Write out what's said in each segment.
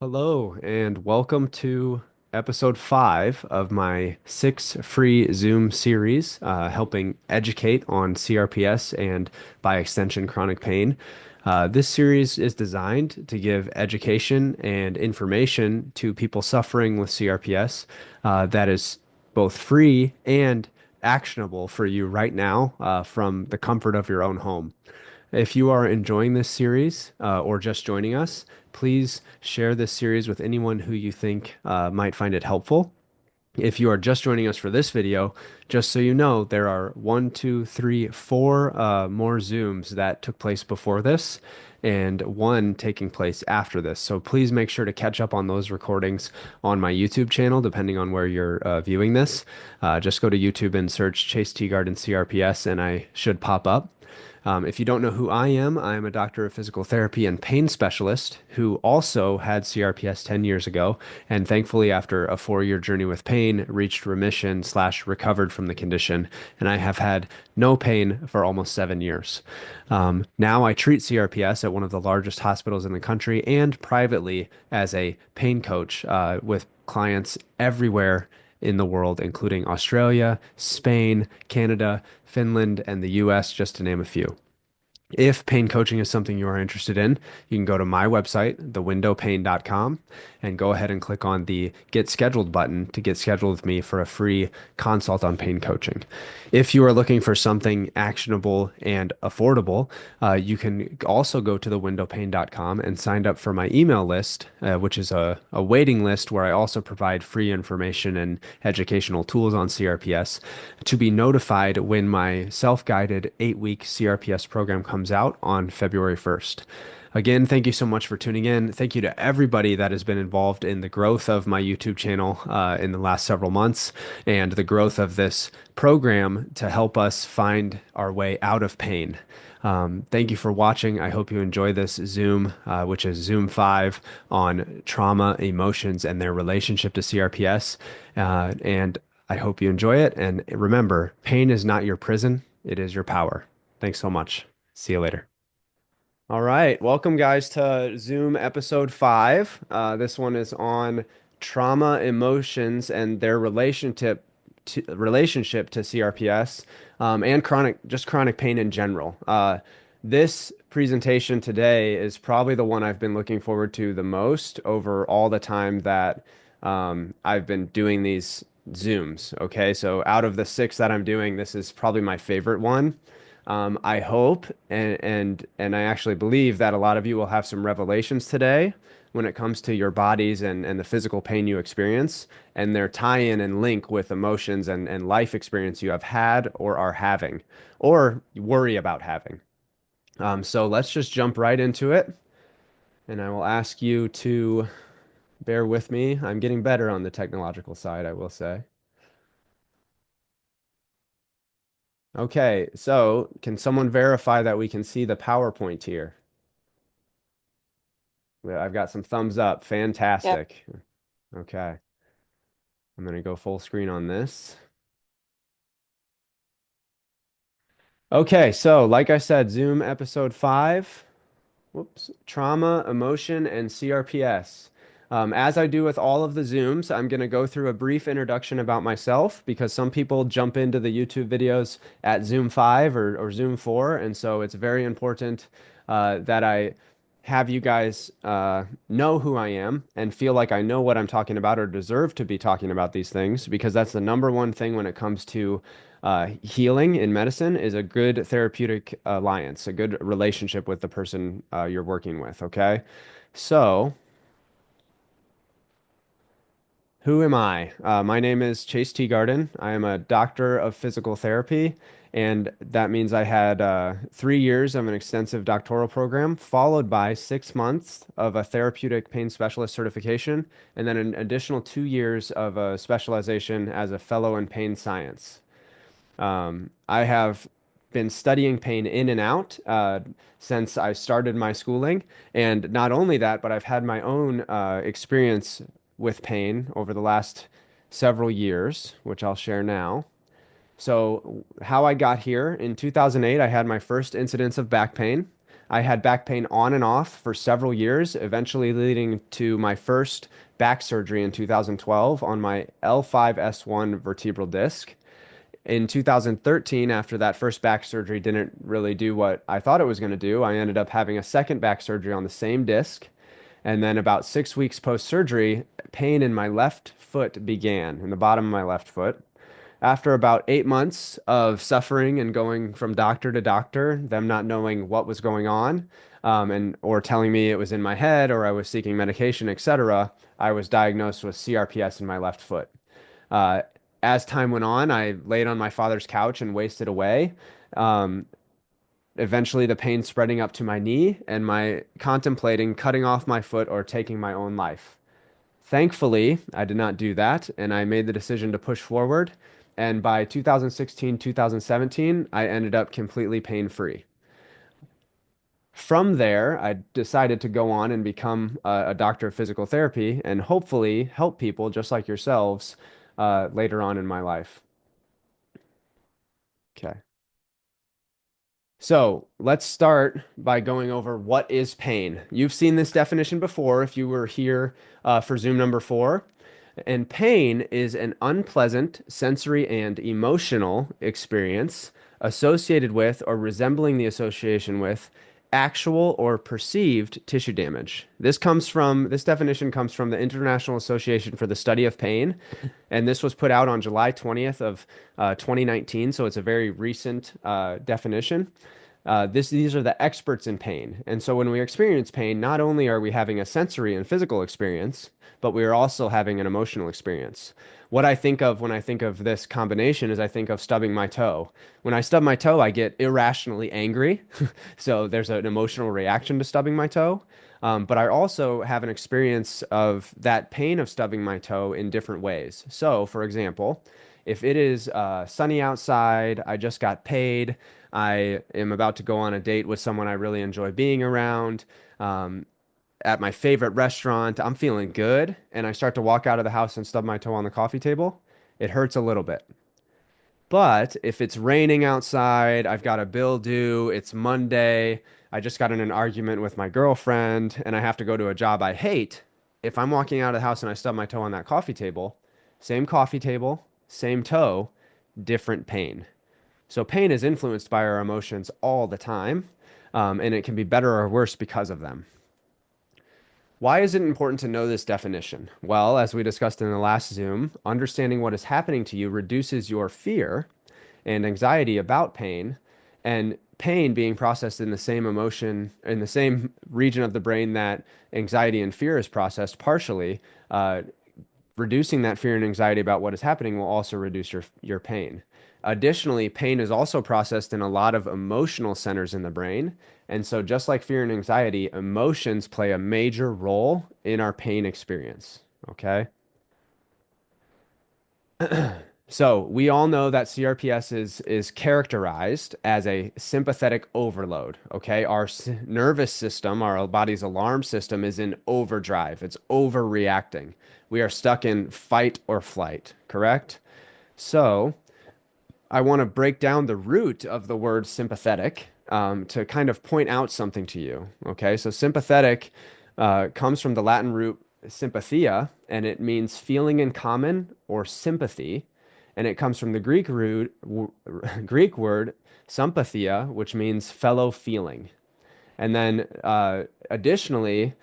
Hello, and welcome to episode 5 of my 6 free Zoom series, helping educate on CRPS and, by extension, chronic pain. This series is designed to give education and information to people suffering with CRPS that is both free and actionable for you right now from the comfort of your own home. If you are enjoying this series or just joining us, please share this series with anyone who you think might find it helpful. If you are just joining us for this video, just so you know, there are one, two, three, four more Zooms that took place before this and one taking place after this. So please make sure to catch up on those recordings on my YouTube channel, depending on where you're viewing this. Just go to YouTube and search Chase Teagarden CRPS, and I should pop up. If you don't know who I am a doctor of physical therapy and pain specialist who also had CRPS 10 years ago, and thankfully, after a 4-year journey with pain, reached remission slash recovered from the condition, and I have had no pain for almost 7 years. Now I treat CRPS at one of the largest hospitals in the country and privately as a pain coach with clients everywhere in the world, including Australia, Spain, Canada, Finland, and the US, just to name a few. If pain coaching is something you are interested in, you can go to my website, thewindowpain.com, and go ahead and click on the Get Scheduled button to get scheduled with me for a free consult on pain coaching. If you are looking for something actionable and affordable, you can also go to thewindowpain.com and sign up for my email list, which is a waiting list where I also provide free information and educational tools on CRPS to be notified when my self-guided 8-week CRPS program comes out on February 1st. Again, thank you so much for tuning in. Thank you to everybody that has been involved in the growth of my YouTube channel in the last several months and the growth of this program to help us find our way out of pain. Thank you for watching. I hope you enjoy this Zoom, which is Zoom 5 on trauma, emotions, and their relationship to CRPS. And I hope you enjoy it. And remember, pain is not your prison, it is your power. Thanks so much. See you later. All right. Welcome, guys, to Zoom episode 5. This one is on trauma, emotions, and their relationship to CRPS and chronic pain in general. This presentation today is probably the one I've been looking forward to the most over all the time that I've been doing these Zooms. Okay, so out of the 6 that I'm doing, this is probably my favorite one. I hope and I actually believe that a lot of you will have some revelations today when it comes to your bodies and the physical pain you experience and their tie-in and link with emotions and life experience you have had or are having or worry about having. So let's just jump right into it. And I will ask you to bear with me. I'm getting better on the technological side, I will say. Okay, so can someone verify that we can see the PowerPoint here? I've got some thumbs up. Yep. Fantastic. Okay. I'm going to go full screen on this. Okay, so like I said, Zoom episode 5. Whoops. Trauma, emotion, and CRPS. As I do with all of the Zooms, I'm going to go through a brief introduction about myself because some people jump into the YouTube videos at Zoom 5 or Zoom 4. And so it's very important that I have you guys know who I am and feel like I know what I'm talking about or deserve to be talking about these things because that's the number one thing when it comes to healing in medicine is a good therapeutic alliance, a good relationship with the person you're working with. Okay. So, who am I? My name is Chase Teagarden. I am a doctor of physical therapy, and that means I had 3 years of an extensive doctoral program, followed by 6 months of a therapeutic pain specialist certification, and then an additional 2 years of a specialization as a fellow in pain science. I have been studying pain in and out since I started my schooling. And not only that, but I've had my own experience with pain over the last several years, which I'll share now. So, how I got here in 2008, I had my first incidence of back pain. I had back pain on and off for several years, eventually leading to my first back surgery in 2012 on my L5S1 vertebral disc. In 2013, after that first back surgery didn't really do what I thought it was going to do, I ended up having a second back surgery on the same disc. And then about 6 weeks post-surgery, pain in my left foot began, in the bottom of my left foot. After about 8 months of suffering and going from doctor to doctor, them not knowing what was going on, and or telling me it was in my head or I was seeking medication, etc., I was diagnosed with CRPS in my left foot. Uh, as time went on, I laid on my father's couch and wasted away. Um, Eventually, the pain spreading up to my knee and my contemplating cutting off my foot or taking my own life. Thankfully, I did not do that, and I made the decision to push forward. And by 2016, 2017, I ended up completely pain-free. From there, I decided to go on and become a doctor of physical therapy and hopefully help people just like yourselves later on in my life. Okay. So let's start by going over what is pain. You've seen this definition before if you were here for Zoom number 4. And pain is an unpleasant sensory and emotional experience associated with or resembling the association with actual or perceived tissue damage. This definition comes from the International Association for the Study of Pain, and this was put out on July 20th of 2019, so it's a very recent definition. These are the experts in pain. And so when we experience pain, not only are we having a sensory and physical experience, but we are also having an emotional experience. What I think of when I think of this combination is I think of stubbing my toe. When I stub my toe, I get irrationally angry. So there's an emotional reaction to stubbing my toe. But I also have an experience of that pain of stubbing my toe in different ways. So, for example, if it is sunny outside, I just got paid, I am about to go on a date with someone I really enjoy being around, um, at my favorite restaurant, I'm feeling good, and I start to walk out of the house and stub my toe on the coffee table, it hurts a little bit. But if it's raining outside, I've got a bill due, it's Monday, I just got in an argument with my girlfriend, and I have to go to a job I hate, if I'm walking out of the house and I stub my toe on that coffee table, same toe, different pain. So pain is influenced by our emotions all the time, and it can be better or worse because of them. Why is it important to know this definition? Well, as we discussed in the last Zoom, understanding what is happening to you reduces your fear and anxiety about pain, and pain being processed in the same emotion, in the same region of the brain that anxiety and fear is processed partially, reducing that fear and anxiety about what is happening will also reduce your pain. Additionally, pain is also processed in a lot of emotional centers in the brain. And so, just like fear and anxiety, emotions play a major role in our pain experience. Okay. So, we all know that CRPS is characterized as a sympathetic overload. Okay. Our nervous system, our body's alarm system, is in overdrive, it's overreacting. We are stuck in fight or flight, correct? So, I want to break down the root of the word sympathetic to kind of point out something to you. Okay, so sympathetic comes from the Latin root sympathia, and it means feeling in common or sympathy. And it comes from the Greek word sympathia, which means fellow feeling. And then additionally,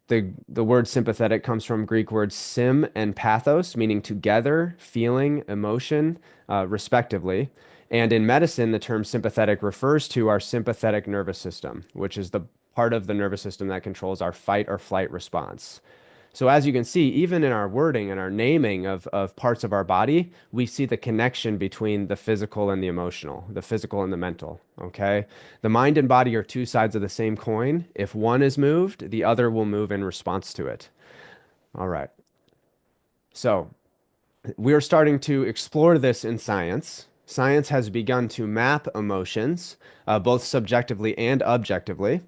the word sympathetic comes from Greek words sym and pathos, meaning together, feeling, emotion, respectively. And in medicine, the term sympathetic refers to our sympathetic nervous system, which is the part of the nervous system that controls our fight or flight response. So as you can see, even in our wording and our naming of parts of our body, we see the connection between the physical and the emotional, the physical and the mental, okay? The mind and body are two sides of the same coin. If one is moved, the other will move in response to it. All right. So we are starting to explore this in science. Science has begun to map emotions, both subjectively and objectively.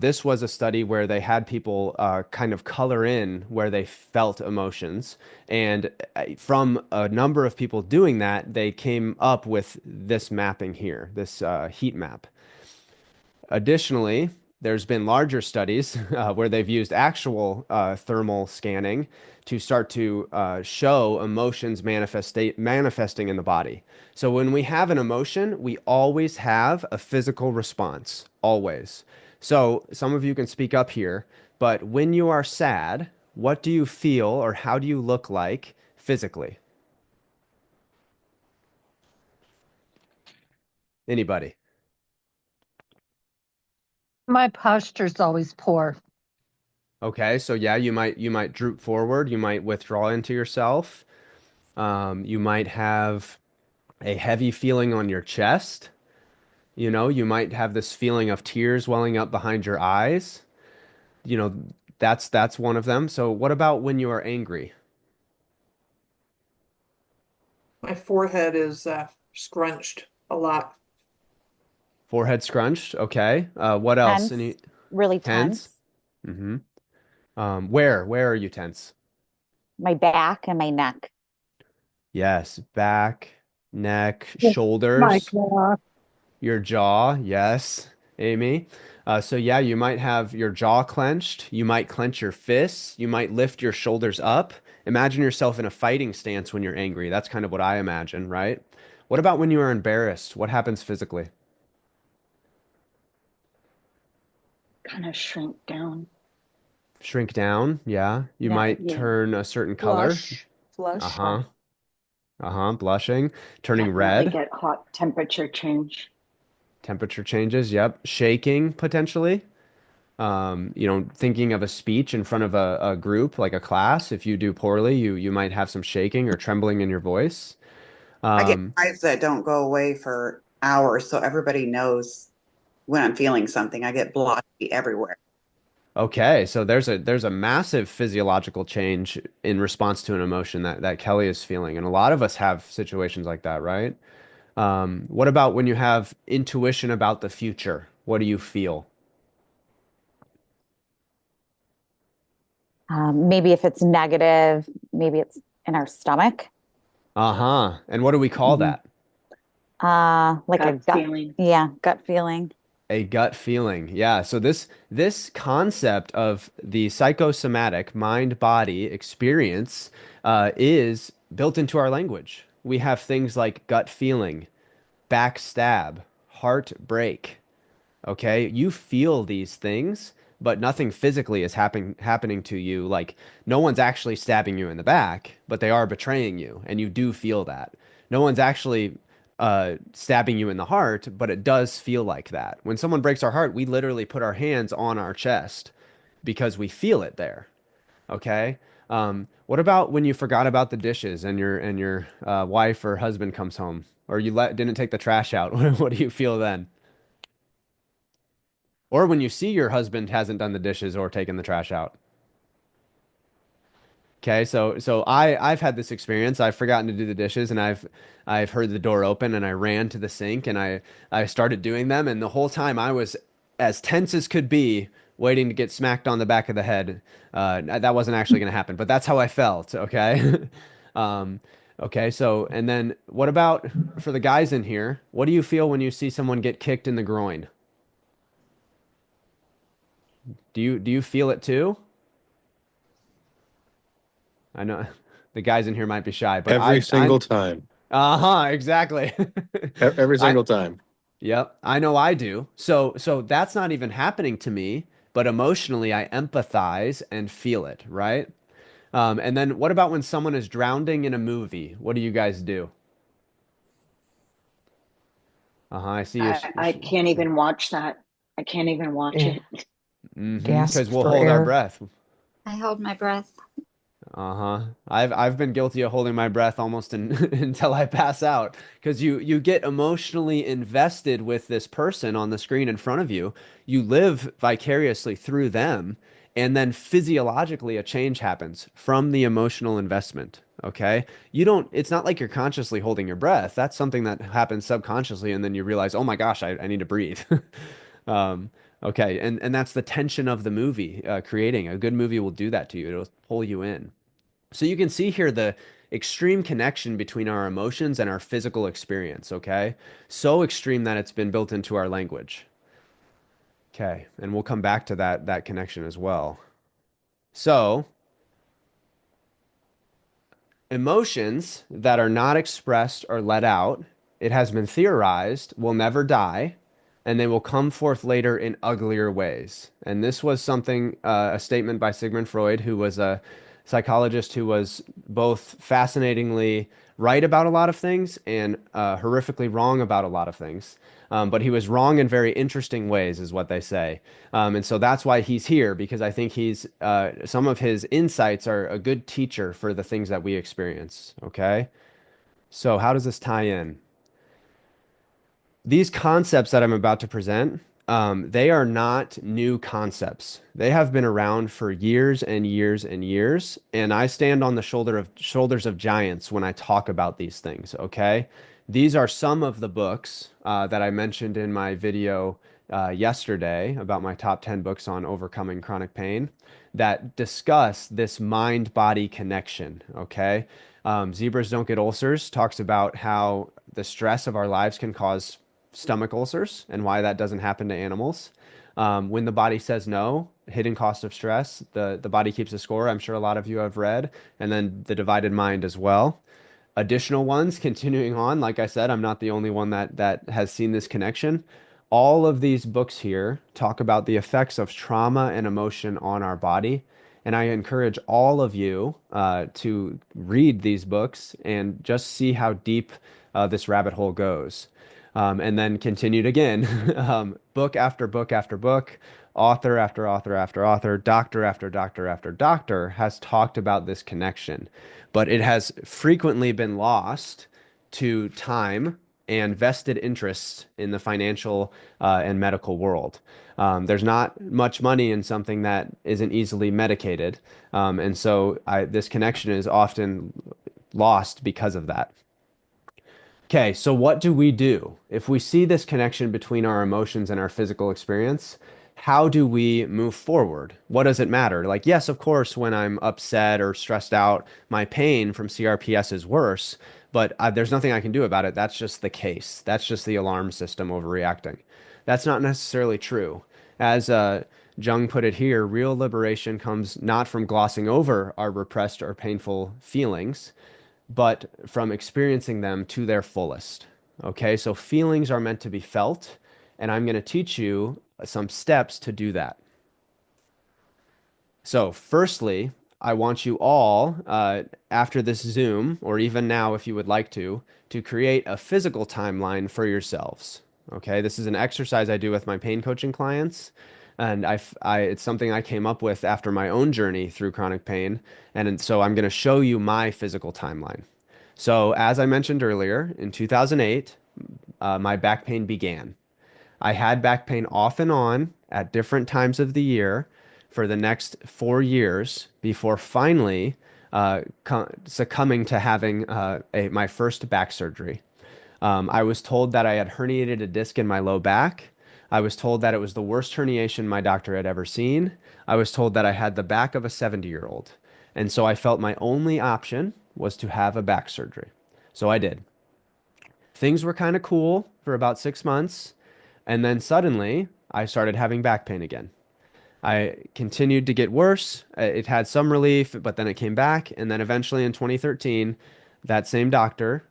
This was a study where they had people kind of color in where they felt emotions. And from a number of people doing that, they came up with this mapping here, this heat map. Additionally, there's been larger studies where they've used actual thermal scanning to start to show emotions manifesting in the body. So when we have an emotion, we always have a physical response, always. So some of you can speak up here, but when you are sad, what do you feel or how do you look like physically? Anybody? My posture's always poor. Okay, so yeah, you might droop forward, you might withdraw into yourself. You might have a heavy feeling on your chest. You know, you might have this feeling of tears welling up behind your eyes. You know, that's one of them. So what about when you are angry? My forehead is scrunched a lot. Forehead scrunched. Okay. What else? Tense, Any really tense? tense. Mm-hmm. Where are you tense? My back and my neck. Yes, back, neck, Yeah. My shoulders. God. Your jaw, yes, Amy. So yeah, you might have your jaw clenched. You might clench your fists. You might lift your shoulders up. Imagine yourself in a fighting stance when you're angry. That's kind of what I imagine, right? What about when you are embarrassed? What happens physically? Kind of shrink down. Shrink down, yeah. You Yeah, might yeah. turn a certain color. Flush. Uh-huh. Uh-huh. Blushing, turning Definitely red. get hot temperature change. Temperature changes, yep. Shaking potentially. Thinking of a speech in front of a group, like a class, if you do poorly, you might have some shaking or trembling in your voice. I get Um, hives that don't go away for hours, so everybody knows when I'm feeling something. I get blotchy everywhere. okay, so there's a massive physiological change in response to an emotion that Kelly is feeling, and a lot of us have situations like that, right? What about when you have intuition about the future? What do you feel? Maybe if it's negative, maybe it's in our stomach. Uh-huh. And what do we call Mhm. that? Like a Gut gut, feeling. yeah, gut feeling. A gut feeling. Yeah. So this concept of the psychosomatic mind-body experience is built into our language. We have things like gut feeling, backstab, heartbreak. Okay, you feel these things, but nothing physically is happening to you. Like no one's actually stabbing you in the back, but they are betraying you, and you do feel that. No one's actually stabbing you in the heart, but it does feel like that. When someone breaks our heart, we literally put our hands on our chest because we feel it there. Okay. What about when you forgot about the dishes and your wife or husband comes home, or you didn't take the trash out? What do you feel then? Or when you see your husband hasn't done the dishes or taken the trash out. Okay, so I've had this experience. I've forgotten to do the dishes and I've heard the door open and I ran to the sink and I started doing them and the whole time I was as tense as could be waiting to get smacked on the back of the head. That wasn't actually going to happen, but that's how I felt, okay? Um, okay, so and then what about for the guys in here? What do you feel when you see someone get kicked in the groin? Do you feel it too? I know the guys in here might be shy, but Every I single time. uh-huh, exactly. Every I single time. yep, I know I do. So that's not even happening to me, but emotionally I empathize and feel it, right? And then what about when someone is drowning in a movie? What do you guys do? Uh-huh, I see you. I can't even watch that. I can't even watch Yeah. it. Mm-hmm, Gasp because we'll for hold our air. breath. I hold my breath. Uh-huh. I've been guilty of holding my breath almost until I pass out because you get emotionally invested with this person on the screen in front of you. You live vicariously through them, and then physiologically a change happens from the emotional investment. Okay? You don't, it's not like you're consciously holding your breath. That's something that happens subconsciously, and then you realize, oh my gosh, I need to breathe. Um, okay, and that's the tension of the movie creating. A good movie will do that to you. It'll pull you in. So you can see here the extreme connection between our emotions and our physical experience, okay? So extreme that it's been built into our language. Okay, and we'll come back to that connection as well. So, emotions that are not expressed or let out, it has been theorized, will never die, and they will come forth later in uglier ways. And this was something, a statement by Sigmund Freud, who was a psychologist who was both fascinatingly right about a lot of things and horrifically wrong about a lot of things. But he was wrong in very interesting ways, is what they say. And so that's why he's here, because I think some of his insights are a good teacher for the things that we experience. Okay. So how does this tie in? These concepts that I'm about to present, they are not new concepts. They have been around for years and years and years, and I stand on the shoulders of giants when I talk about these things, okay? These are some of the books that I mentioned in my video yesterday about my top 10 books on overcoming chronic pain that discuss this mind-body connection, okay? Zebras Don't Get Ulcers talks about how the stress of our lives can cause stomach ulcers and why that doesn't happen to animals. When the body says no, hidden cost of stress, the body keeps a score. I'm sure a lot of you have read, and then the divided mind as well. Additional ones, continuing on, like I said, I'm not the only one that has seen this connection. All of these books here talk about the effects of trauma and emotion on our body. And I encourage all of you to read these books and just see how deep this rabbit hole goes. And then continued again, book after book after book, author after author after author, doctor after doctor after doctor has talked about this connection, but it has frequently been lost to time and vested interests in the financial and medical world. There's not much money in something that isn't easily medicated, and so this connection is often lost because of that. Okay, so what do we do? If we see this connection between our emotions and our physical experience, how do we move forward? What does it matter? Like, yes, of course, when I'm upset or stressed out, my pain from CRPS is worse, but there's nothing I can do about it. That's just the case. That's just the alarm system overreacting. That's not necessarily true. As Jung put it here, real liberation comes not from glossing over our repressed or painful feelings, but from experiencing them to their fullest. Okay, so feelings are meant to be felt, and I'm going to teach you some steps to do that. So, firstly, I want you all, after this Zoom, or even now if you would like to create a physical timeline for yourselves. Okay, this is an exercise I do with my pain coaching clients. And it's something I came up with after my own journey through chronic pain. And so I'm going to show you my physical timeline. So, as I mentioned earlier, in 2008, my back pain began. I had back pain off and on at different times of the year for the next 4 years before finally succumbing to having my first back surgery. I was told that I had herniated a disc in my low back. I was told that it was the worst herniation my doctor had ever seen. I was told that I had the back of a 70-year-old. And so I felt my only option was to have a back surgery. So I did. Things were kind of cool for about 6 months. And then suddenly I started having back pain again. I continued to get worse. It had some relief, but then it came back. And then eventually in 2013, that same doctor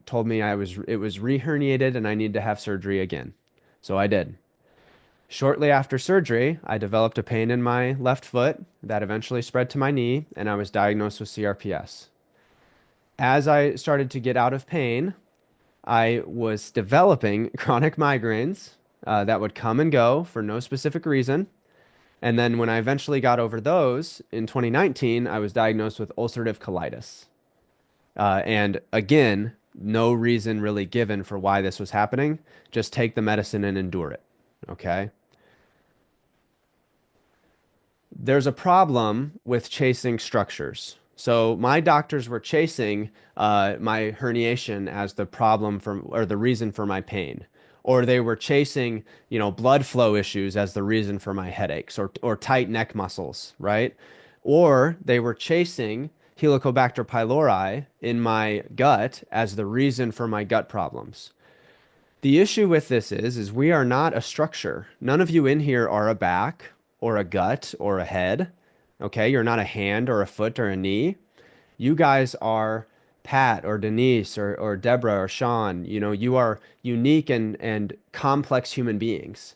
told me it was reherniated and I need to have surgery again. So I did. Shortly after surgery, I developed a pain in my left foot that eventually spread to my knee, and I was diagnosed with CRPS. As I started to get out of pain, I was developing chronic migraines that would come and go for no specific reason. And then when I eventually got over those in 2019, I was diagnosed with ulcerative colitis. And again, no reason really given for why this was happening. Just take the medicine and endure it. Okay. There's a problem with chasing structures. So my doctors were chasing my herniation as the problem or the reason for my pain, or they were chasing, blood flow issues as the reason for my headaches or tight neck muscles, right? Or they were chasing Helicobacter pylori in my gut as the reason for my gut problems. The issue with this is we are not a structure. None of you in here are a back or a gut or a head. Okay, you're not a hand or a foot or a knee. You guys are Pat or Denise or Deborah or Sean. You know, you are unique and complex human beings.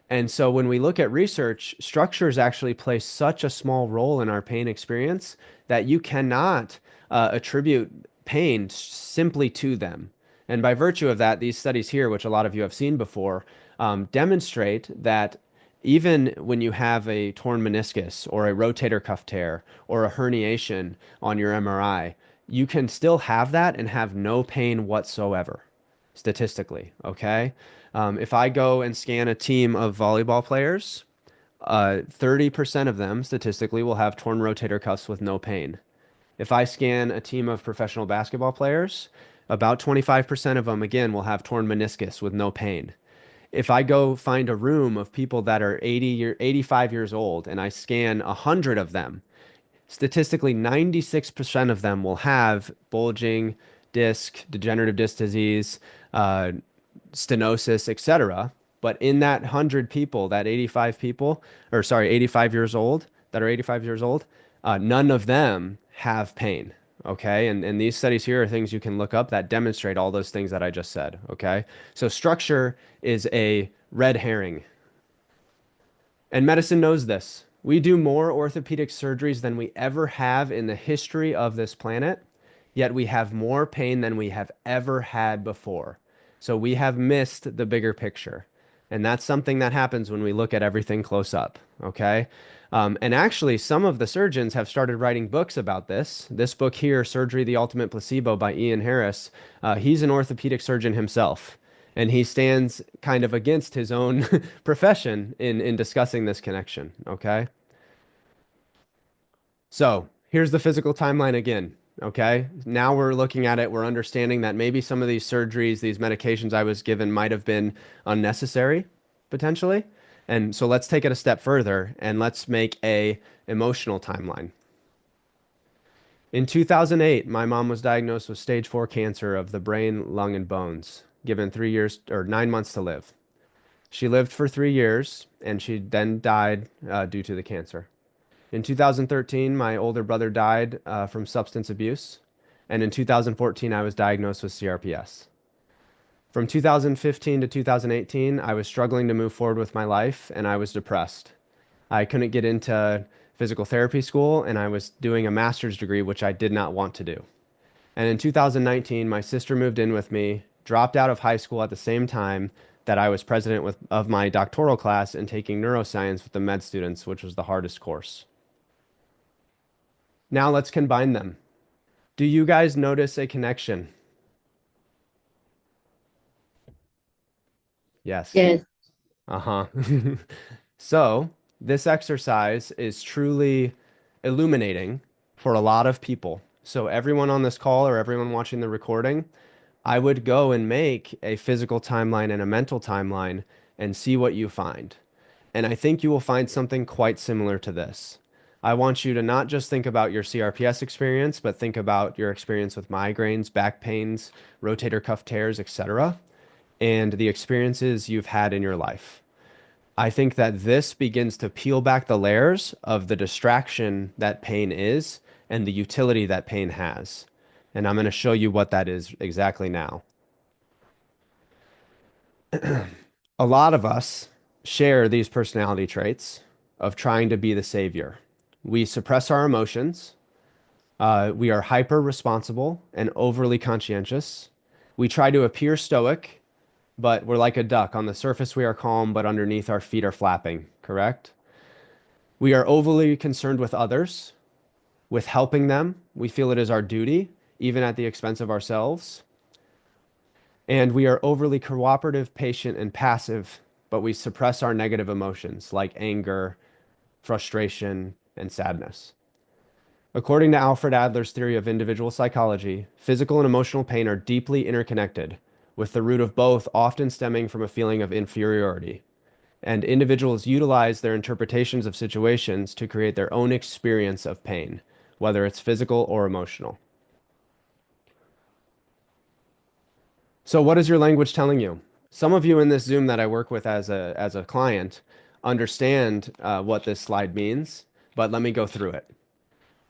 And so when we look at research, structures actually play such a small role in our pain experience that you cannot attribute pain simply to them. And by virtue of that, these studies here, which a lot of you have seen before, demonstrate that even when you have a torn meniscus or a rotator cuff tear or a herniation on your MRI, you can still have that and have no pain whatsoever, statistically. Okay. If I go and scan a team of volleyball players, 30% of them statistically will have torn rotator cuffs with no pain. If I scan a team of professional basketball players, about 25% of them, again, will have torn meniscus with no pain. If I go find a room of people that are 85 years old and I scan 100 of them, statistically 96% of them will have bulging disc, degenerative disc disease, stenosis, etc. But in that 100 people, that 85 people, or sorry, 85 years old, that are 85 years old, none of them have pain. Okay. And these studies here are things you can look up that demonstrate all those things that I just said. Okay. So structure is a red herring. And medicine knows this. We do more orthopedic surgeries than we ever have in the history of this planet, yet we have more pain than we have ever had before. So we have missed the bigger picture. And that's something that happens when we look at everything close up. Okay. And actually, some of the surgeons have started writing books about this. This book here, Surgery, the Ultimate Placebo by Ian Harris, he's an orthopedic surgeon himself. And he stands kind of against his own profession in discussing this connection. Okay. So here's the physical timeline again. Okay. Now we're looking at it. We're understanding that maybe some of these surgeries, these medications I was given might have been unnecessary potentially. And so let's take it a step further and let's make a emotional timeline. In 2008, my mom was diagnosed with stage 4 cancer of the brain, lung, and bones, given 3 years or 9 months to live. She lived for 3 years and she then died due to the cancer. In 2013, my older brother died from substance abuse. And in 2014, I was diagnosed with CRPS. From 2015 to 2018, I was struggling to move forward with my life and I was depressed. I couldn't get into physical therapy school and I was doing a master's degree, which I did not want to do. And in 2019, my sister moved in with me, dropped out of high school at the same time that I was president of my doctoral class and taking neuroscience with the med students, which was the hardest course. Now let's combine them. Do you guys notice a connection? Yes. Yes. Uh-huh. So this exercise is truly illuminating for a lot of people. So everyone on this call or everyone watching the recording, I would go and make a physical timeline and a mental timeline and see what you find. And I think you will find something quite similar to this. I want you to not just think about your CRPS experience, but think about your experience with migraines, back pains, rotator cuff tears, etc., and the experiences you've had in your life. I think that this begins to peel back the layers of the distraction that pain is and the utility that pain has. And I'm going to show you what that is exactly now. A lot of us share these personality traits of trying to be the savior. We suppress our emotions. We are hyper responsible and overly conscientious. We try to appear stoic, but we're like a duck. On the surface, we are calm, but underneath our feet are flapping, correct? We are overly concerned with others, with helping them. We feel it is our duty, even at the expense of ourselves. And we are overly cooperative, patient, and passive, but we suppress our negative emotions like anger, frustration, and sadness. According to Alfred Adler's theory of individual psychology, physical and emotional pain are deeply interconnected, with the root of both often stemming from a feeling of inferiority. And individuals utilize their interpretations of situations to create their own experience of pain, whether it's physical or emotional. So what is your language telling you? some of you in this Zoom that I work with as a client understand what this slide means, but let me go through it.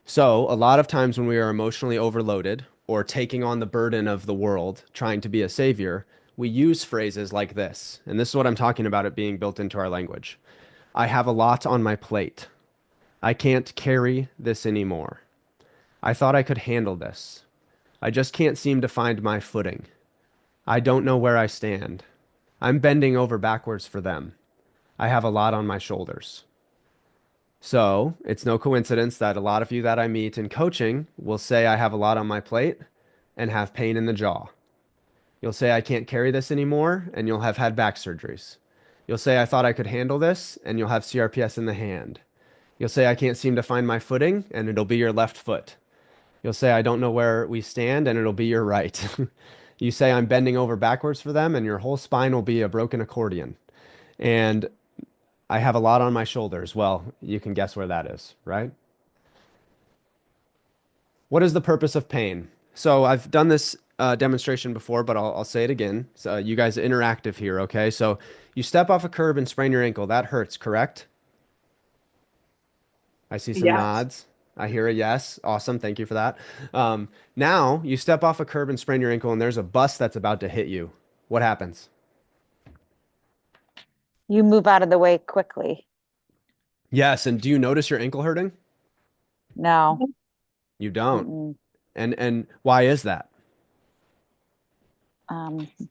So, a lot of times when we are emotionally overloaded or taking on the burden of the world, trying to be a savior, we use phrases like this. And this is what I'm talking about it being built into our language. I have a lot on my plate. I can't carry this anymore. I thought I could handle this. I just can't seem to find my footing. I don't know where I stand. I'm bending over backwards for them. I have a lot on my shoulders. So it's no coincidence that a lot of you that I meet in coaching will say, I have a lot on my plate and have pain in the jaw. You'll say, I can't carry this anymore, and you'll have had back surgeries. You'll say, I thought I could handle this, and you'll have CRPS in the hand. You'll say, I can't seem to find my footing, and it'll be your left foot. You'll say, I don't know where we stand, and it'll be your right. You say, I'm bending over backwards for them, and your whole spine will be a broken accordion. And I have a lot on my shoulders. Well, you can guess where that is, right? What is the purpose of pain? So I've done this demonstration before, but I'll say it again. So you guys are interactive here, okay? So you step off a curb and sprain your ankle. That hurts, correct? I see some Yes. nods. I hear a yes. Awesome. Thank you for that. Now you step off a curb and sprain your ankle, and there's a bus that's about to hit you. What happens? You move out of the way quickly. Yes. And do you notice your ankle hurting? No. You don't. Mm-mm. And why is that?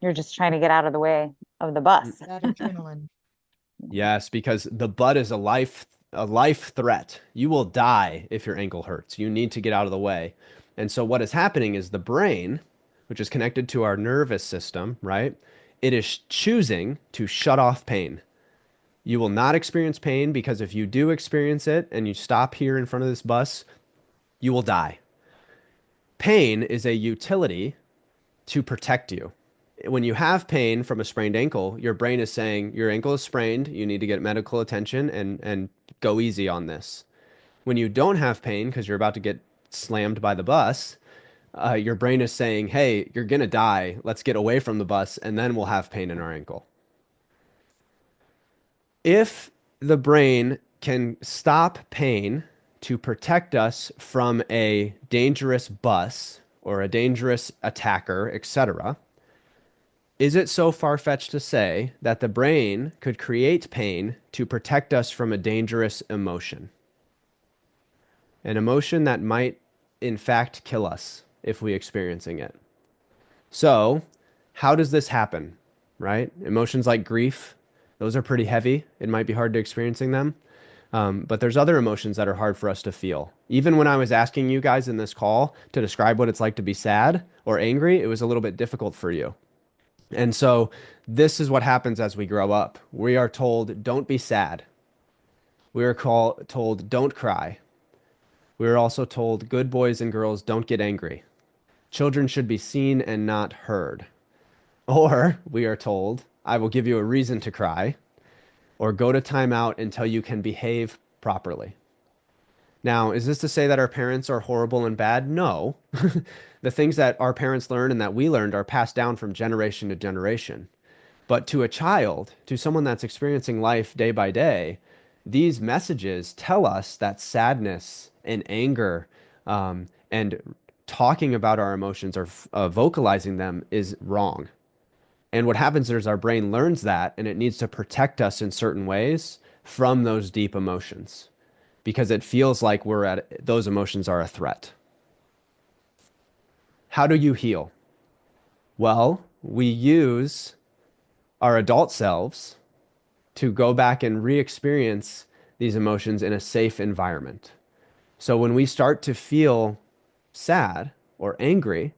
You're just trying to get out of the way of the bus. That adrenaline. Yes, because the butt is a life threat. You will die if your ankle hurts. You need to get out of the way. And so what is happening is the brain, which is connected to our nervous system, right? It is choosing to shut off pain. You will not experience pain because if you do experience it and you stop here in front of this bus, you will die. Pain is a utility to protect you. When you have pain from a sprained ankle, your brain is saying your ankle is sprained, you need to get medical attention and go easy on this. When you don't have pain because you're about to get slammed by the bus, your brain is saying, hey, you're going to die. Let's get away from the bus and then we'll have pain in our ankle. If the brain can stop pain to protect us from a dangerous bus or a dangerous attacker, etc., is it so far-fetched to say that the brain could create pain to protect us from a dangerous emotion? An emotion that might, in fact, kill us if we're experiencing it. So, how does this happen, right? Emotions like grief, those are pretty heavy. It might be hard to experiencing them. But there's other emotions that are hard for us to feel. Even when I was asking you guys in this call to describe what it's like to be sad or angry, it was a little bit difficult for you. And so this is what happens as we grow up. We are told, don't be sad. We are told, don't cry. We are also told, good boys and girls, don't get angry. Children should be seen and not heard. Or we are told, I will give you a reason to cry, or go to timeout until you can behave properly. Now, is this to say that our parents are horrible and bad? No. The things that our parents learned and that we learned are passed down from generation to generation. But to a child, to someone that's experiencing life day by day, these messages tell us that sadness and anger and talking about our emotions or vocalizing them is wrong. And what happens is our brain learns that and it needs to protect us in certain ways from those deep emotions because it feels like those emotions are a threat. How do you heal? Well, we use our adult selves to go back and re-experience these emotions in a safe environment. So when we start to feel sad or angry,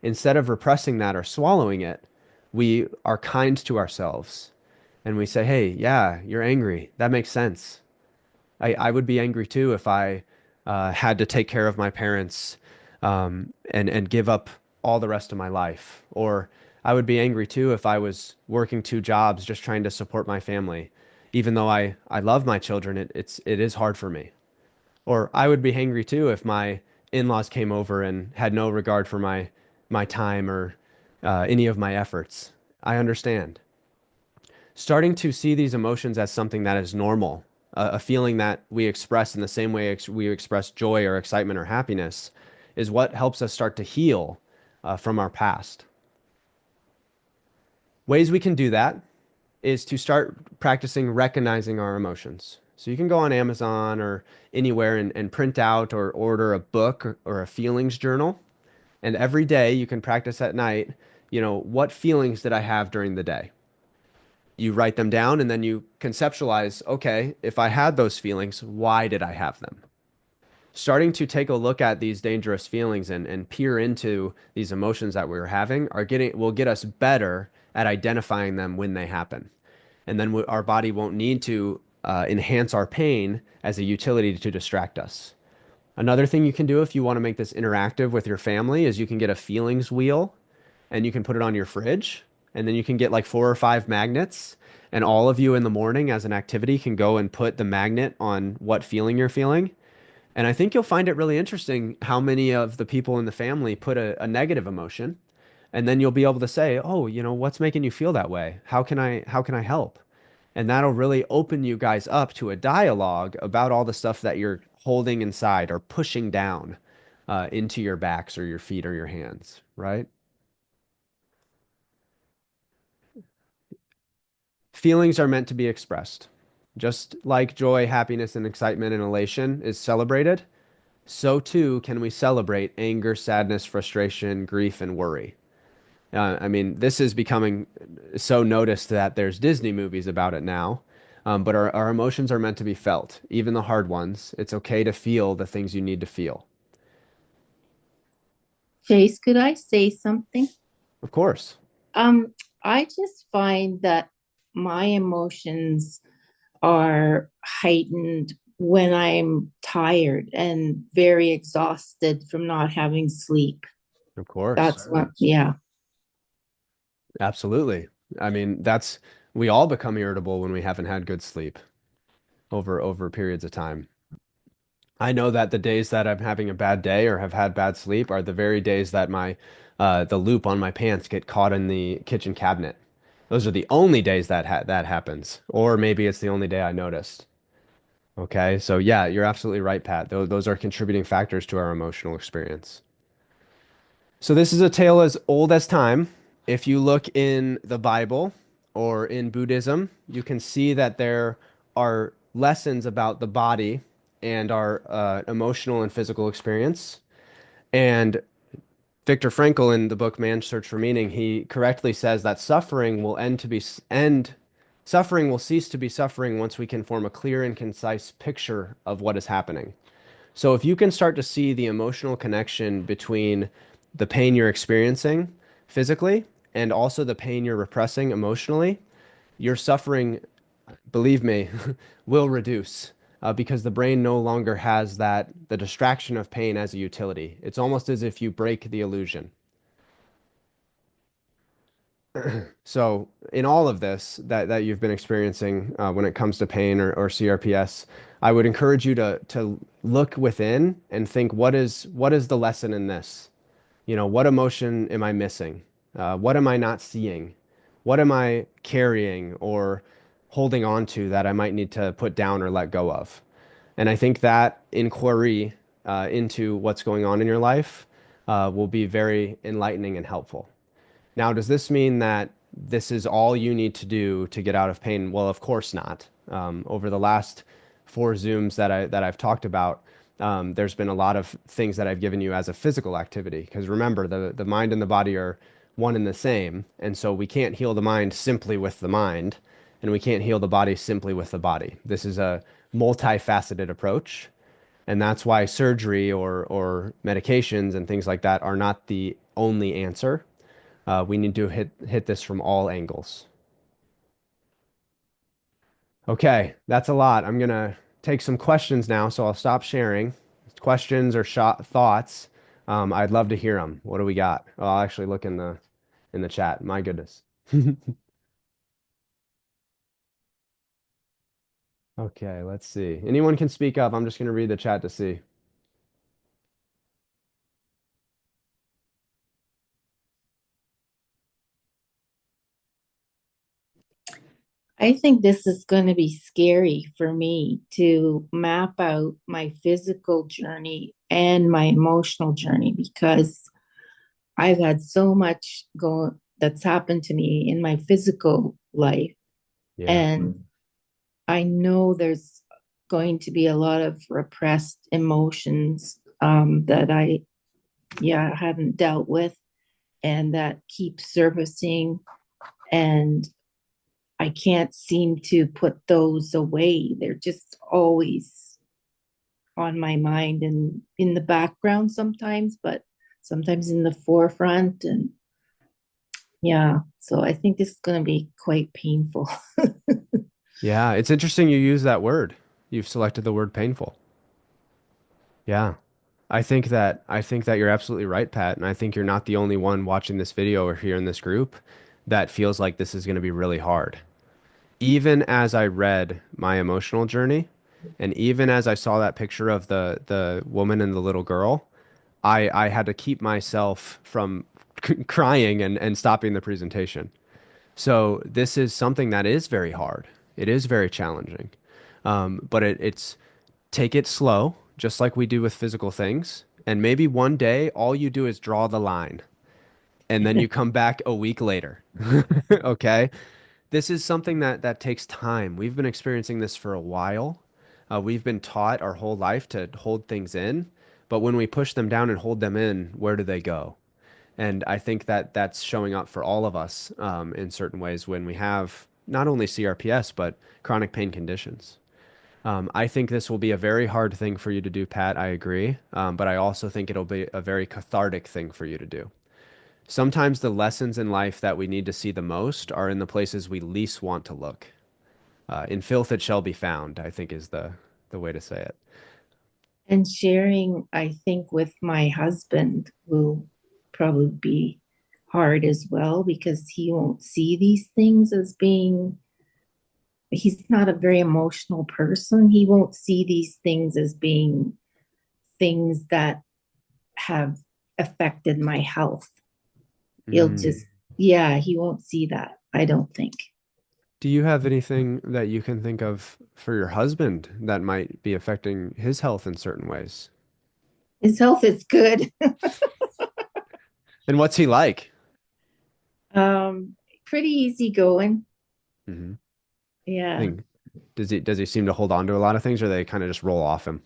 instead of repressing that or swallowing it, we are kind to ourselves and we say, hey, yeah, you're angry. That makes sense. I would be angry too if I had to take care of my parents and give up all the rest of my life. Or I would be angry too if I was working two jobs just trying to support my family. Even though I love my children, it is hard for me. Or I would be angry too if my in-laws came over and had no regard for my time or any of my efforts. I understand. Starting to see these emotions as something that is normal, a feeling that we express in the same way we express joy or excitement or happiness, is what helps us start to heal from our past. Ways we can do that is to start practicing recognizing our emotions. So you can go on Amazon or anywhere and print out or order a book or a feelings journal. And every day you can practice at night, what feelings did I have during the day? You write them down and then you conceptualize, okay, if I had those feelings, why did I have them? Starting to take a look at these dangerous feelings and peer into these emotions that we're having will get us better at identifying them when they happen. And then our body won't need to enhance our pain as a utility to distract us. Another thing you can do if you want to make this interactive with your family is you can get a feelings wheel and you can put it on your fridge. And then you can get like 4 or 5 magnets. And all of you in the morning as an activity can go and put the magnet on what feeling you're feeling. And I think you'll find it really interesting how many of the people in the family put a negative emotion. And then you'll be able to say, oh, what's making you feel that way? How can I help? And that'll really open you guys up to a dialogue about all the stuff that you're holding inside or pushing down into your backs or your feet or your hands, right? Feelings are meant to be expressed. Just like joy, happiness, and excitement and elation is celebrated, so too can we celebrate anger, sadness, frustration, grief, and worry. I mean, this is becoming so noticed that there's Disney movies about it now. But our emotions are meant to be felt, even the hard ones. It's okay to feel the things you need to feel. Chase, could I say something? Of course. Um, I just find that my emotions are heightened when I'm tired and very exhausted from not having sleep. Of course. That's what, yeah. Absolutely. I mean, we all become irritable when we haven't had good sleep over periods of time. I know that the days that I'm having a bad day or have had bad sleep are the very days that the loop on my pants get caught in the kitchen cabinet. Those are the only days that happens, or maybe it's the only day I noticed. Okay, so yeah, you're absolutely right, Pat. Those are contributing factors to our emotional experience. So this is a tale as old as time. If you look in the Bible or in Buddhism, you can see that there are lessons about the body and our emotional and physical experience. And Viktor Frankl in the book Man's Search for Meaning, he correctly says that suffering will cease to be suffering once we can form a clear and concise picture of what is happening. So if you can start to see the emotional connection between the pain you're experiencing physically and also the pain you're repressing emotionally, your suffering, believe me, will reduce because the brain no longer has the distraction of pain as a utility. It's almost as if you break the illusion. So, in all of this that you've been experiencing when it comes to pain or CRPS, I would encourage you to look within and think, what is the lesson in this? What emotion am I missing? What am I not seeing? What am I carrying or holding on to that I might need to put down or let go of? And I think that inquiry into what's going on in your life will be very enlightening and helpful. Now, does this mean that this is all you need to do to get out of pain? Well, of course not. Over the last 4 Zooms that I've talked about, there's been a lot of things that I've given you as a physical activity. Because remember, the mind and the body are one and the same, and so we can't heal the mind simply with the mind, and we can't heal the body simply with the body. This is a multifaceted approach, and that's why surgery or medications and things like that are not the only answer. We need to hit this from all angles. Okay, that's a lot. I'm gonna take some questions now, so I'll stop sharing. Questions or thoughts. I'd love to hear them. What do we got? Oh, I'll actually look in the chat. My goodness. Okay, let's see. Anyone can speak up. I'm just gonna read the chat to see. I think this is going to be scary for me to map out my physical journey and my emotional journey because I've had so much that's happened to me in my physical life. Yeah. And I know there's going to be a lot of repressed emotions that hadn't dealt with and that keep surfacing. And I can't seem to put those away. They're just always on my mind and in the background sometimes, but sometimes in the forefront. And yeah, so I think this is going to be quite painful. Yeah, it's interesting you use that word. You've selected the word painful. Yeah. I think that you're absolutely right, Pat, and I think you're not the only one watching this video or here in this group that feels like this is going to be really hard. Even as I read my emotional journey, and even as I saw that picture of the woman and the little girl, I had to keep myself from crying and stopping the presentation. So this is something that is very hard. It is very challenging. But it's take it slow, just like we do with physical things. And maybe one day all you do is draw the line and then you come back a week later. Okay? This is something that takes time. We've been experiencing this for a while. We've been taught our whole life to hold things in, but when we push them down and hold them in, where do they go? And I think that that's showing up for all of us in certain ways when we have not only CRPS, but chronic pain conditions. I think this will be a very hard thing for you to do, Pat. I agree. But I also think it'll be a very cathartic thing for you to do. Sometimes the lessons in life that we need to see the most are in the places we least want to look. In filth it shall be found, I think is the way to say it. And sharing, I think, with my husband will probably be hard as well because he won't see these things as being, he's not a very emotional person. He won't see these things as being things that have affected my health. He'll just, yeah, he won't see that, I don't think. Do you have anything that you can think of for your husband that might be affecting his health in certain ways? His health is good. And what's he like? Pretty easygoing. Mm-hmm. Yeah. Does he seem to hold on to a lot of things, or they kind of just roll off him?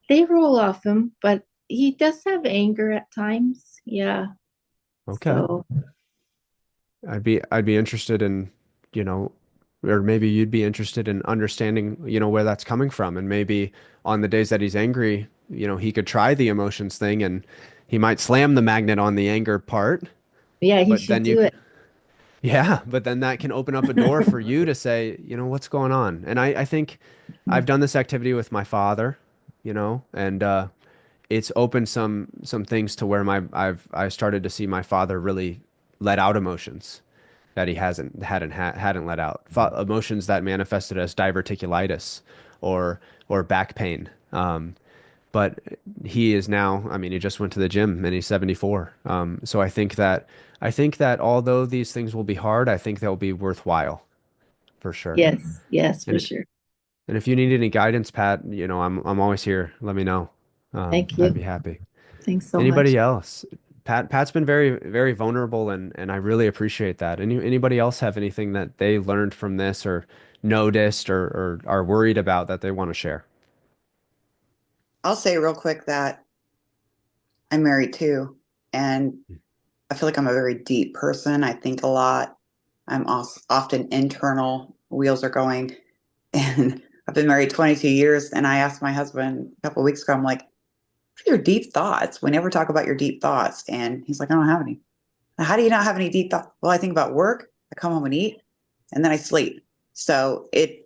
They roll off him, but he does have anger at times. Yeah. Okay. So I'd be interested in, you know, or maybe you'd be interested in understanding, where that's coming from. And maybe on the days that he's angry, he could try the emotions thing and he might slam the magnet on the anger part, yeah, he but should then you do it. yeah, but then that can open up a door for you to say, what's going on? And I think I've done this activity with my father, and it's opened some things to where I started to see my father really let out emotions that he hadn't let out. Emotions that manifested as diverticulitis or back pain. But he is now, I mean, he just went to the gym and he's 74. So I think that although these things will be hard, I think they'll be worthwhile for sure. Yes, for And sure. and if you need any guidance, Pat, I'm always here. Let me know. Thank I'd you. be happy. Thanks so much. Anybody else? Pat's been very, very vulnerable and I really appreciate that. Anybody else have anything that they learned from this or noticed or are worried about that they want to share? I'll say real quick that I'm married too, and I feel like I'm a very deep person. I think a lot. I'm also often internal. Wheels are going, and I've been married 22 years. And I asked my husband a couple of weeks ago, I'm like, "What are your deep thoughts? We never talk about your deep thoughts." And he's like, "I don't have any." How do you not have any deep thoughts? Well, I think about work. I come home and eat, and then I sleep. So it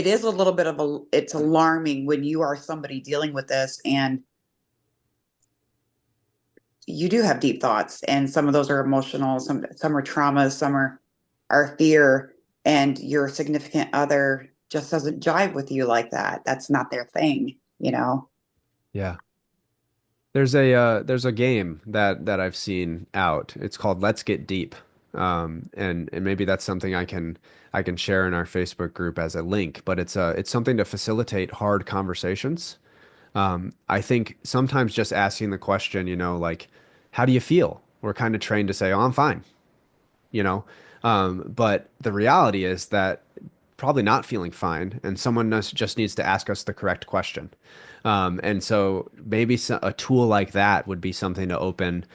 is a little bit of it's alarming when you are somebody dealing with this and you do have deep thoughts, and some of those are emotional, some are traumas, some are fear, and your significant other just doesn't jive with you like that. That's not their thing. Yeah. There's a game that I've seen out. It's called Let's Get Deep. And maybe that's something I can share in our Facebook group as a link, but it's something to facilitate hard conversations. I think sometimes just asking the question, like, how do you feel? We're kind of trained to say, oh, I'm fine, you know. But the reality is that probably not feeling fine, and just needs to ask us the correct question. And so maybe a tool like that would be something to open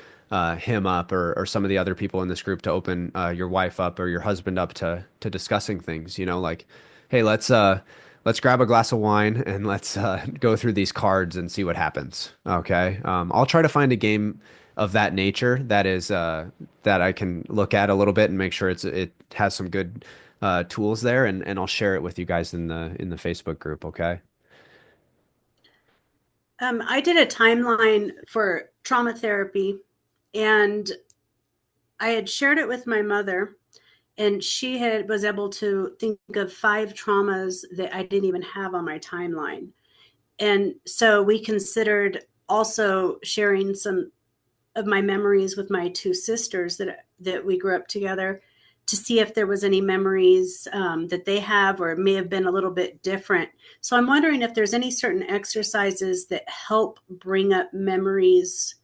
him up, or some of the other people in this group to open your wife up or your husband up to discussing things. Like, hey, let's grab a glass of wine and let's go through these cards and see what happens. Okay. I'll try to find a game of that nature that I can look at a little bit and make sure it has some good tools there, and I'll share it with you guys in the Facebook group. Okay. I did a timeline for trauma therapy, and I had shared it with my mother, and she was able to think of 5 traumas that I didn't even have on my timeline. And so we considered also sharing some of my memories with my 2 sisters that we grew up together, to see if there was any memories that they have or may have been a little bit different. So I'm wondering if there's any certain exercises that help bring up memories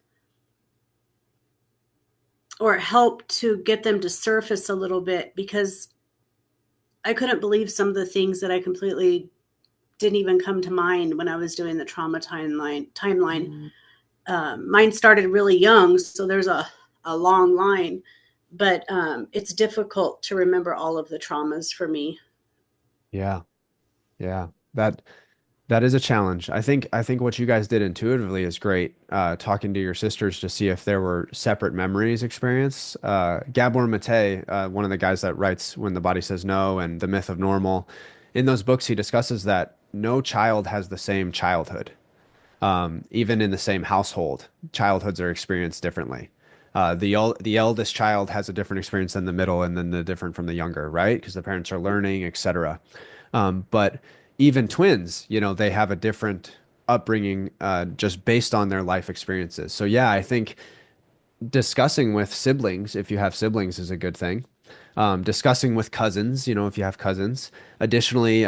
or help to get them to surface a little bit, because I couldn't believe some of the things that I completely didn't even come to mind when I was doing the trauma timeline. Mine started really young, so there's a long line, but it's difficult to remember all of the traumas for me. Yeah. Yeah. That is a challenge. I think what you guys did intuitively is great. Talking to your sisters to see if there were separate memories experienced. Gabor Mate, one of the guys that writes When the Body Says No and The Myth of Normal, in those books he discusses that no child has the same childhood. Even in the same household, childhoods are experienced differently. The eldest child has a different experience than the middle, and then the different from the younger, right? Because the parents are learning, etc. But even twins, they have a different upbringing just based on their life experiences. So yeah, I think discussing with siblings, if you have siblings, is a good thing. Discussing with cousins, if you have cousins. Additionally,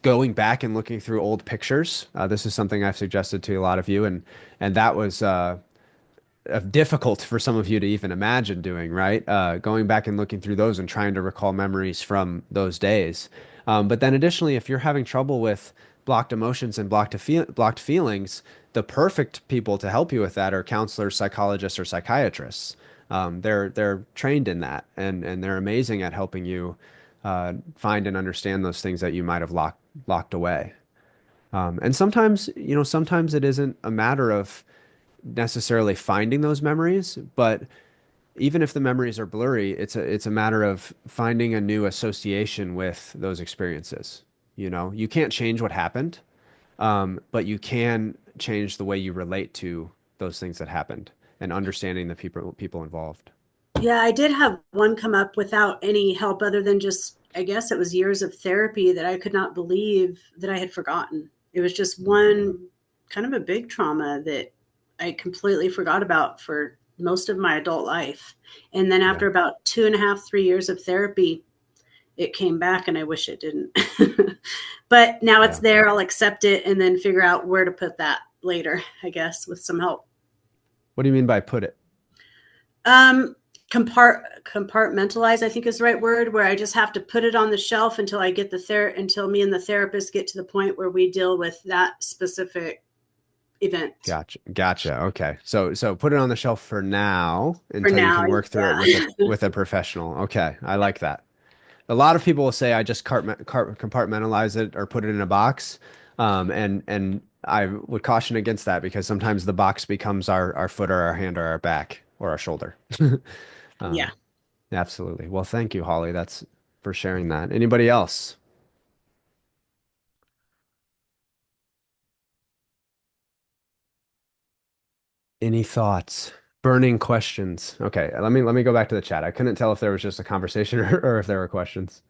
going back and looking through old pictures. This is something I've suggested to a lot of you, and that was difficult for some of you to even imagine doing, right? Going back and looking through those and trying to recall memories from those days. But then additionally, if you're having trouble with blocked emotions and blocked feelings, the perfect people to help you with that are counselors, psychologists, or psychiatrists. They're trained in that, and they're amazing at helping you find and understand those things that you might have locked away. And sometimes it isn't a matter of necessarily finding those memories, but even if the memories are blurry, it's a matter of finding a new association with those experiences. You can't change what happened, but you can change the way you relate to those things that happened and understanding the people involved. Yeah, I did have one come up without any help other than just, I guess it was years of therapy, that I could not believe that I had forgotten. It was just one kind of a big trauma that I completely forgot about for most of my adult life. And then after Yeah. about 2.5, 3 years of therapy, it came back, and I wish it didn't. But now it's Yeah. there. I'll accept it and then figure out where to put that later, I guess, with some help. What do you mean by put it? Um, compartmentalize, I think is the right word, where I just have to put it on the shelf until I get until me and the therapist get to the point where we deal with that specific event. Gotcha. Okay. So put it on the shelf for now For until you now, can work through it yeah. with a professional. Okay. I like that. A lot of people will say I just compartmentalize it or put it in a box. And I would caution against that, because sometimes the box becomes our foot or our hand or our back or our shoulder. Yeah. Um, absolutely. Well, thank you, Holly. That's for sharing that. Anybody else? Any thoughts? Burning questions. Okay, let me go back to the chat. I couldn't tell if there was just a conversation or if there were questions.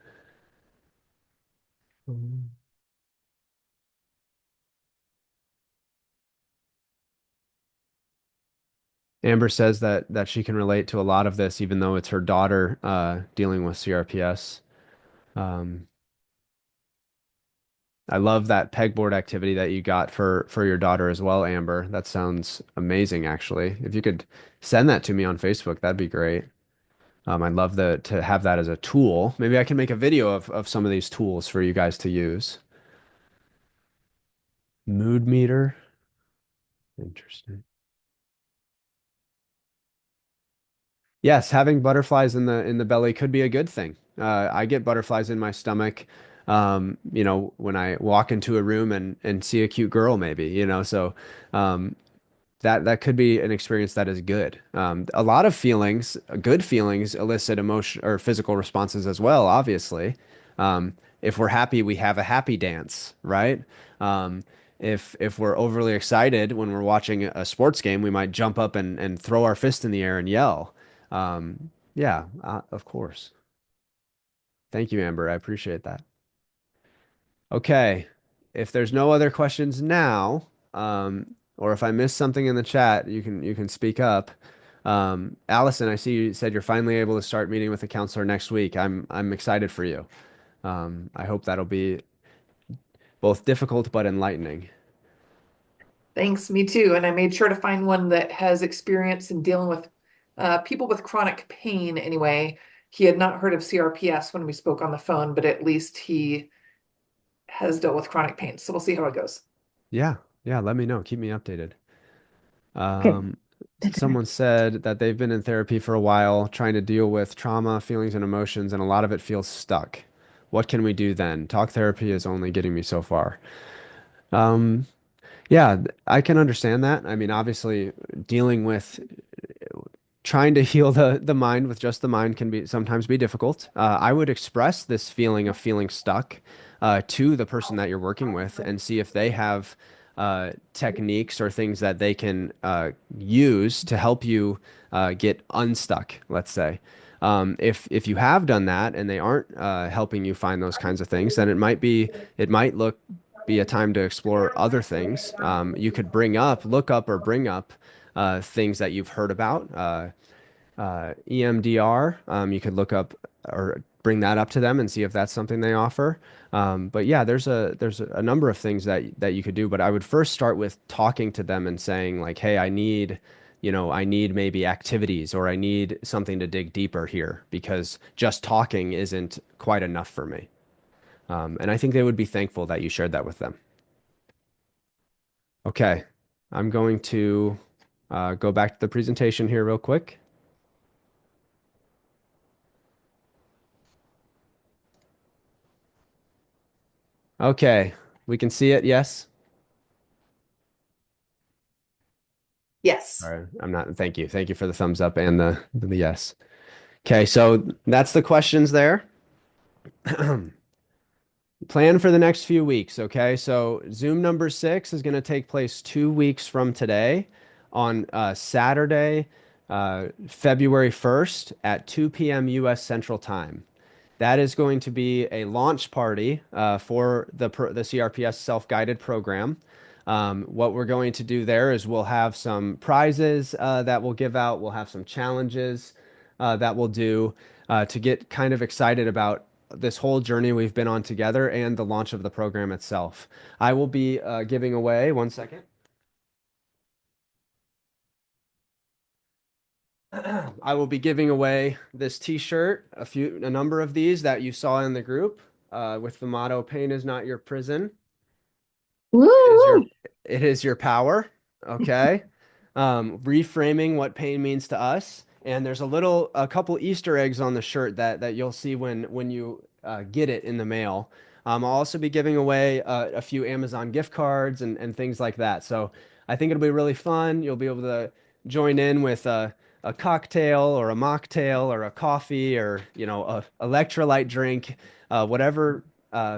Amber says that she can relate to a lot of this, even though it's her daughter dealing with CRPS. Um, I love that pegboard activity that you got for your daughter as well, Amber. That sounds amazing, actually. If you could send that to me on Facebook, that'd be great. I'd love to have that as a tool. Maybe I can make a video of some of these tools for you guys to use. Mood meter. Interesting. Yes, having butterflies in the belly could be a good thing. I get butterflies in my stomach, when I walk into a room and see a cute girl, maybe, so um, that could be an experience that is good. A lot of feelings, good feelings, elicit emotion or physical responses as well, obviously. If we're happy, we have a happy dance, right? Um, if we're overly excited when we're watching a sports game, we might jump up and throw our fist in the air and yell. Yeah, of course. Thank you, Amber. I appreciate that. Okay. If there's no other questions now, or if I missed something in the chat, you can speak up. Allison, I see you said you're finally able to start meeting with a counselor next week. I'm excited for you. I hope that'll be both difficult but enlightening. Thanks, me too. And I made sure to find one that has experience in dealing with people with chronic pain anyway. He had not heard of CRPS when we spoke on the phone, but at least he has dealt with chronic pain. So we'll see how it goes. Yeah, yeah, let me know. Keep me updated. Okay. Um, Someone said that they've been in therapy for a while, trying to deal with trauma, feelings, and emotions, and a lot of it feels stuck. What can we do then? Talk therapy is only getting me so far. Um, yeah, I can understand that. I mean, obviously, dealing with trying to heal the mind with just the mind can be sometimes be difficult. I would express this feeling of feeling stuck to the person that you're working with and see if they have techniques or things that they can use to help you get unstuck, let's say. If you have done that and they aren't helping you find those kinds of things, then it might be a time to explore other things. You could look up or bring up things that you've heard about. EMDR, you could look up or bring that up to them and see if that's something they offer. But yeah, there's a number of things that you could do. But I would first start with talking to them and saying like, hey, I need maybe activities or I need something to dig deeper here because just talking isn't quite enough for me. And I think they would be thankful that you shared that with them. Okay, I'm going to go back to the presentation here real quick. Okay, we can see it, yes? Yes. All right, I'm not, thank you. Thank you for the thumbs up and the yes. Okay, so that's the questions there. Plan for the next few weeks, okay? So Zoom number 6 is going to take place 2 weeks from today on Saturday, February 1st at 2 p.m. U.S. Central Time. That is going to be a launch party for the CRPS self-guided program. What we're going to do there is we'll have some prizes that we'll give out. We'll have some challenges that we'll do to get kind of excited about this whole journey we've been on together and the launch of the program itself. I will be giving away, one second. I will be giving away this t-shirt, a number of these that you saw in the group with the motto, "Pain is not your prison. Woo! It is your power." Okay. Reframing what pain means to us. And there's a couple Easter eggs on the shirt that you'll see when you get it in the mail. I'll also be giving away a few Amazon gift cards and things like that. So I think it'll be really fun. You'll be able to join in with a cocktail or a mocktail or a coffee or a electrolyte drink, whatever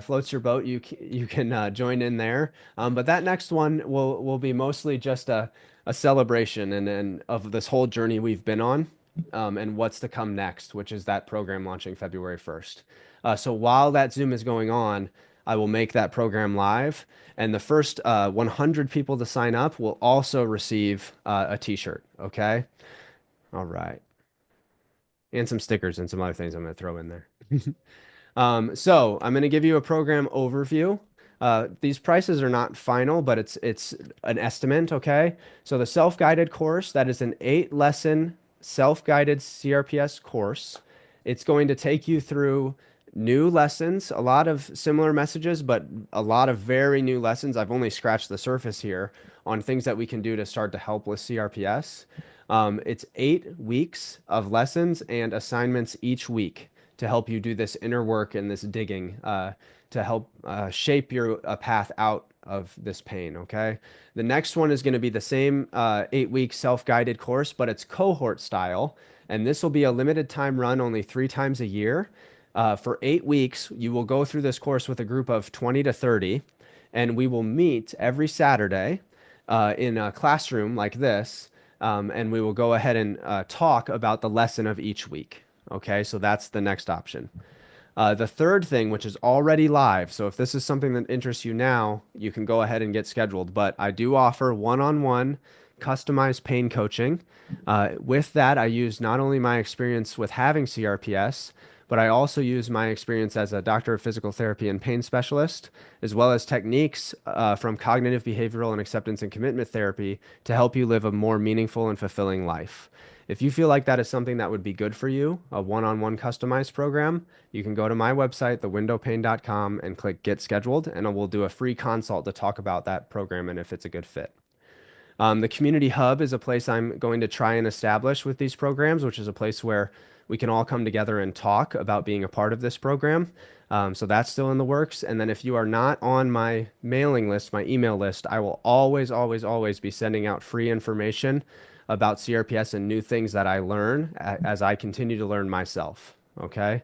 floats your boat. You can join in there. But that next one will be mostly just a celebration and of this whole journey we've been on, and what's to come next, which is that program launching February 1st. So while that Zoom is going on, I will make that program live. And the first 100 people to sign up will also receive a t-shirt. Okay. All right. And some stickers and some other things I'm going to throw in there. So I'm going to give you a program overview. These prices are not final, but it's an estimate, okay? So the self-guided course, that is an 8-lesson self-guided CRPS course. It's going to take you through new lessons, a lot of similar messages, but a lot of very new lessons. I've only scratched the surface here on things that we can do to start to help with CRPS. It's 8 weeks of lessons and assignments each week to help you do this inner work and this digging to help shape your path out of this pain. Okay. The next one is going to be the same 8-week self-guided course, but it's cohort style. And this will be a limited time run only 3 times a year. For 8 weeks, you will go through this course with a group of 20 to 30, and we will meet every Saturday in a classroom like this. And we will go ahead and talk about the lesson of each week. Okay, so that's the next option. The third thing, which is already live, so if this is something that interests you now, you can go ahead and get scheduled. But I do offer one-on-one customized pain coaching. With that, I use not only my experience with having CRPS, but I also use my experience as a doctor of physical therapy and pain specialist, as well as techniques from cognitive behavioral and acceptance and commitment therapy to help you live a more meaningful and fulfilling life. If you feel like that is something that would be good for you, a one-on-one customized program, you can go to my website, thewindowpain.com, and click Get Scheduled, and we'll do a free consult to talk about that program and if it's a good fit. The community hub is a place I'm going to try and establish with these programs, which is a place where we can all come together and talk about being a part of this program. So that's still in the works. And then if you are not on my mailing list, my email list, I will always, always, always be sending out free information about CRPS and new things that I learn as I continue to learn myself. Okay.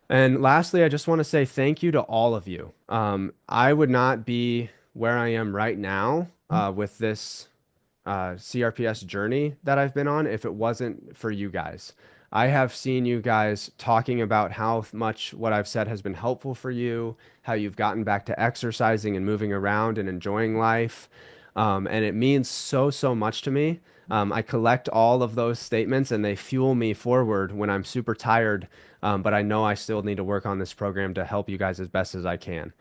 And lastly, I just want to say thank you to all of you. I would not be where I am right now with this CRPS journey that I've been on if it wasn't for you guys. I have seen you guys talking about how much what I've said has been helpful for you, how you've gotten back to exercising and moving around and enjoying life. And it means so, so much to me. I collect all of those statements and they fuel me forward when I'm super tired. But I know I still need to work on this program to help you guys as best as I can.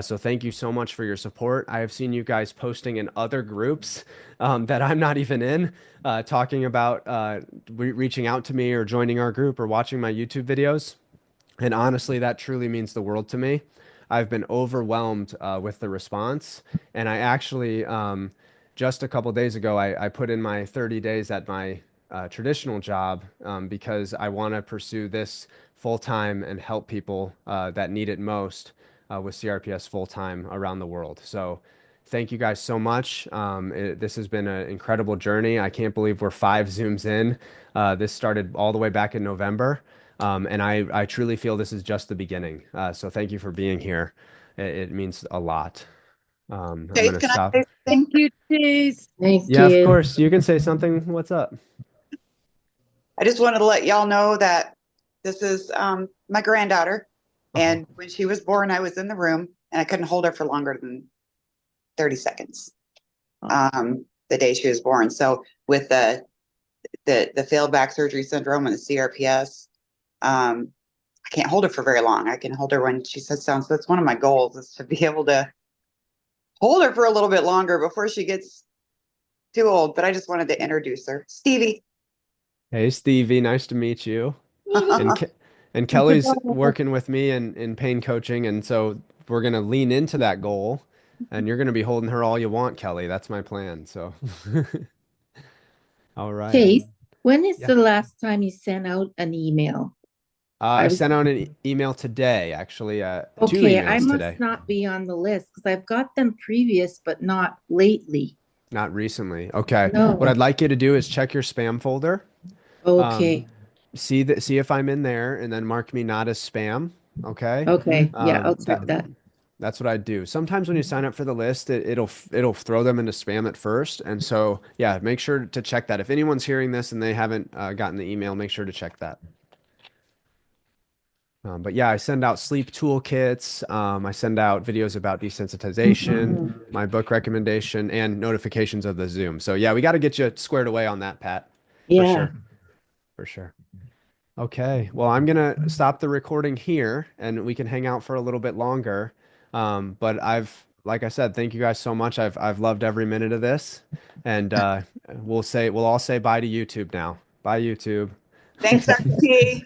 So thank you so much for your support. I have seen you guys posting in other groups that I'm not even in, talking about reaching out to me or joining our group or watching my YouTube videos. And honestly, that truly means the world to me. I've been overwhelmed with the response. And I actually, just a couple days ago, I put in my 30 days at my traditional job because I want to pursue this full time and help people that need it most with CRPS full time around the world. So thank you guys so much. This has been an incredible journey. I can't believe we're 5 Zooms in. This started all the way back in November. And I truly feel this is just the beginning. So thank you for being here. It means a lot. I'm Chase, going to can I stop. say something? Thank you, Chase. Thank Yeah, of you. course. You can say something. What's up? I just wanted to let y'all know that this is my granddaughter. And when she was born, I was in the room and I couldn't hold her for longer than 30 seconds. The day she was born. So with the failed back surgery syndrome and the CRPS, I can't hold her for very long. I can hold her when she sits down. So that's one of my goals is to be able to hold her for a little bit longer before she gets too old. But I just wanted to introduce her. Stevie. Hey, Stevie. Nice to meet you. And Kelly's working with me in pain coaching. And so we're going to lean into that goal. And you're going to be holding her all you want, Kelly. That's my plan. So, all right. Chase, when is Yeah. the last time you sent out an email? I sent out an email today, actually, 2 Okay, I emails must today. not be on the list because I've got them previous, but not lately. Not recently. Okay. No. What I'd like you to do is check your spam folder. Okay. See if I'm in there, and then mark me not as spam. Okay. Okay. Yeah, I'll check that. That's what I do. Sometimes when you sign up for the list, it'll throw them into spam at first, and so yeah, make sure to check that. If anyone's hearing this and they haven't gotten the email, make sure to check that. But yeah, I send out sleep toolkits. I send out videos about desensitization, my book recommendation, and notifications of the Zoom. So yeah, we got to get you squared away on that, Pat. For Yeah. sure. For sure. Okay. Well, I'm gonna stop the recording here and we can hang out for a little bit longer. But like I said, thank you guys so much. I've loved every minute of this. And we'll all say bye to YouTube now. Bye, YouTube. Thanks, Dr. T.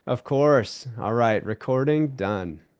Of course. All right. Recording done.